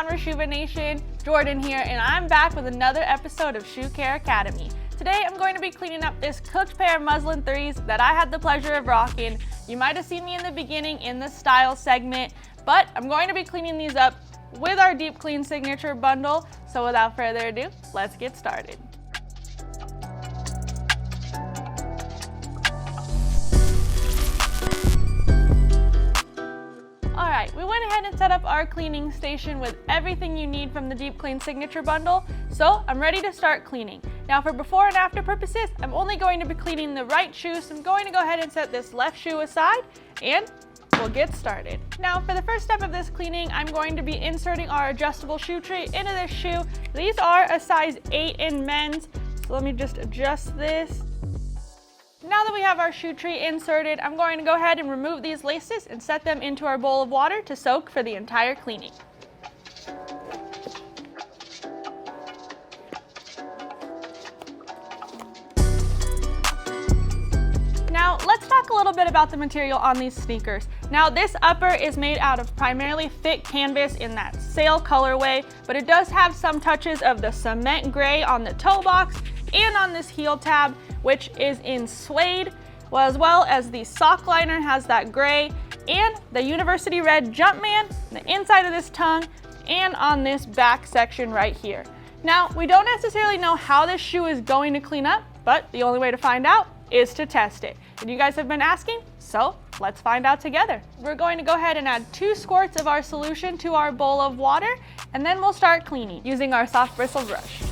non-rejuvenation. Jordan here, and I'm back with another episode of Shoe Care Academy. Today I'm going to be cleaning up this cooked pair of muslin 3s that I had the pleasure of rocking. You might have seen me in the beginning in the style segment, but I'm going to be cleaning these up with our Deep Clean Signature bundle. So without further ado, let's get started. Alright, we went ahead and set up our cleaning station with everything you need from the Deep Clean Signature bundle, so I'm ready to start cleaning. Now for before and after purposes, I'm only going to be cleaning the right shoe, so I'm going to go ahead and set this left shoe aside, and we'll get started. Now for the first step of this cleaning, I'm going to be inserting our adjustable shoe tree into this shoe. These are a size 8 in men's, so let me just adjust this. Now that we have our shoe tree inserted, I'm going to go ahead and remove these laces and set them into our bowl of water to soak for the entire cleaning. Now let's talk a little bit about the material on these sneakers. Now this upper is made out of primarily thick canvas in that sail colorway, but it does have some touches of the cement gray on the toe box and on this heel tab, which is in suede, as well as the sock liner has that gray, and the University Red Jumpman, the inside of this tongue, and on this back section right here. Now, we don't necessarily know how this shoe is going to clean up, but the only way to find out is to test it. And you guys have been asking, so let's find out together. We're going to go ahead and add 2 squirts of our solution to our bowl of water, and then we'll start cleaning using our Soft Bristle Brush.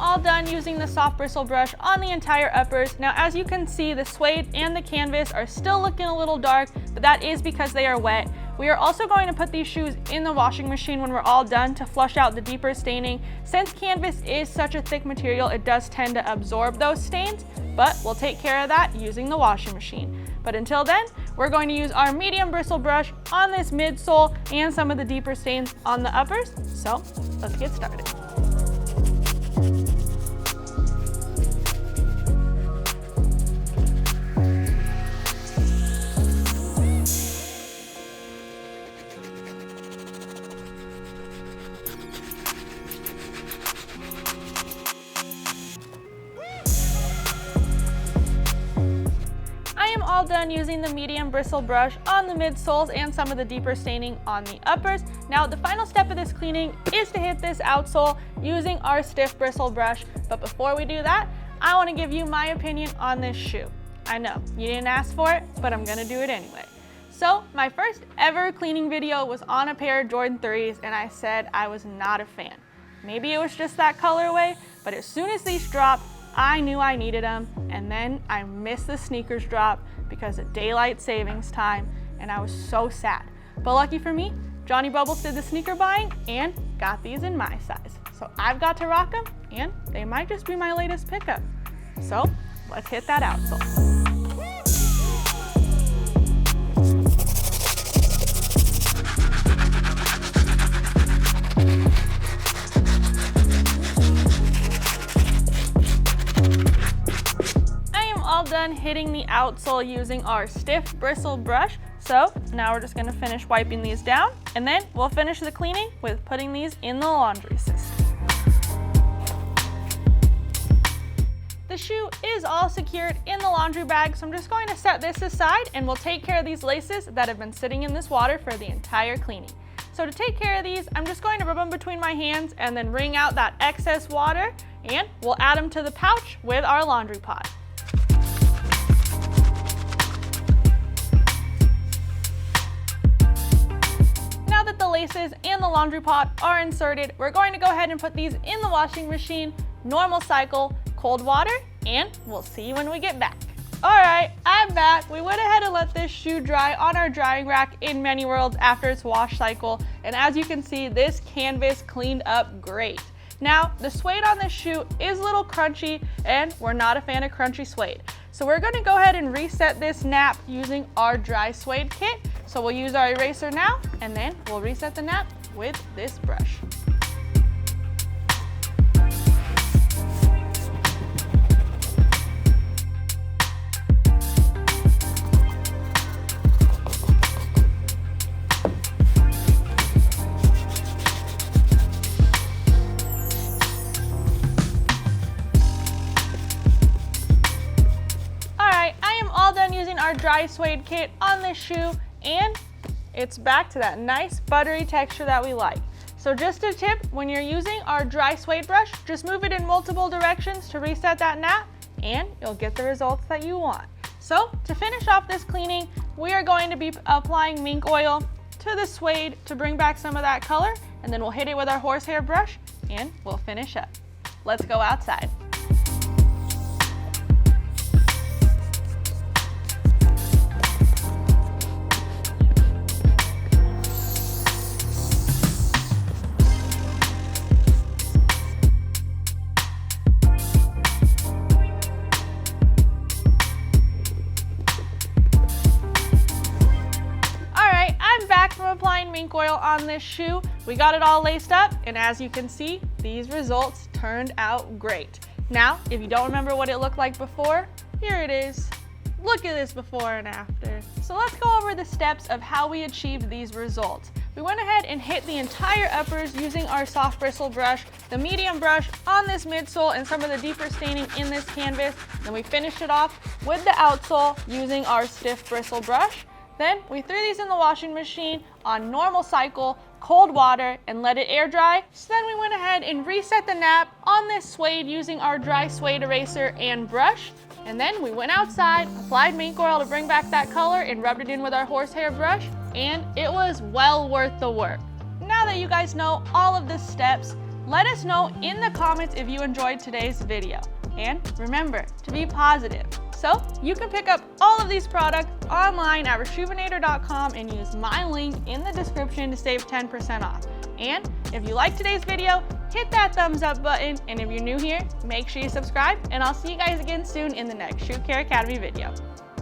All done using the Soft Bristle Brush on the entire uppers. Now as you can see, the suede and the canvas are still looking a little dark, but that is because they are wet. We are also going to put these shoes in the washing machine when we're all done to flush out the deeper staining. Since canvas is such a thick material, it does tend to absorb those stains, but we'll take care of that using the washing machine. But until then, we're going to use our medium bristle brush on this midsole and some of the deeper stains on the uppers. So let's get started. All done using the medium bristle brush on the midsoles and some of the deeper staining on the uppers. Now the final step of this cleaning is to hit this outsole using our Stiff Bristle Brush. But before we do that, I want to give you my opinion on this shoe. I know, you didn't ask for it, but I'm gonna do it anyway. So my first ever cleaning video was on a pair of Jordan 3s, and I said I was not a fan. Maybe it was just that colorway, but as soon as these dropped, I knew I needed them, and then I missed the sneakers drop because of daylight savings time, and I was so sad. But lucky for me, Johnny Bubbles did the sneaker buying and got these in my size. So I've got to rock them, and they might just be my latest pickup. So let's hit that outsole. All done hitting the outsole using our Stiff Bristle Brush. So now we're just going to finish wiping these down, and then we'll finish the cleaning with putting these in the laundry system. The shoe is all secured in the laundry bag, so I'm just going to set this aside and we'll take care of these laces that have been sitting in this water for the entire cleaning. So to take care of these, I'm just going to rub them between my hands and then wring out that excess water, and we'll add them to the pouch with our laundry pot. Now that the laces and the laundry pot are inserted, we're going to go ahead and put these in the washing machine, normal cycle, cold water, and we'll see you when we get back. Alright, I'm back. We went ahead and let this shoe dry on our drying rack in Many Worlds after its wash cycle, and as you can see, this canvas cleaned up great. Now, the suede on this shoe is a little crunchy, and we're not a fan of crunchy suede. So we're going to go ahead and reset this nap using our dry suede kit. So we'll use our eraser now, and then we'll reset the nap with this brush. Using our dry suede kit on this shoe, and it's back to that nice buttery texture that we like. So just a tip, when you're using our dry suede brush, just move it in multiple directions to reset that nap, and you'll get the results that you want. So to finish off this cleaning, we are going to be applying mink oil to the suede to bring back some of that color, and then we'll hit it with our horsehair brush and we'll finish up. Let's go outside. Back from applying mink oil on this shoe, we got it all laced up, and as you can see, these results turned out great. Now, if you don't remember what it looked like before, here it is. Look at this before and after. So let's go over the steps of how we achieved these results. We went ahead and hit the entire uppers using our soft bristle brush, the medium brush on this midsole, and some of the deeper staining in this canvas. Then we finished it off with the outsole using our stiff bristle brush. Then we threw these in the washing machine on normal cycle, cold water, and let it air dry. So then we went ahead and reset the nap on this suede using our dry suede eraser and brush. And then we went outside, applied mink oil to bring back that color, and rubbed it in with our horsehair brush, and it was well worth the work. Now that you guys know all of the steps, let us know in the comments if you enjoyed today's video. And remember to be positive. So you can pick up all of these products online at reshoevn8er.com and use my link in the description to save 10% off. And if you liked today's video, hit that thumbs up button. And if you're new here, make sure you subscribe, and I'll see you guys again soon in the next Shoe Care Academy video.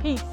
Peace.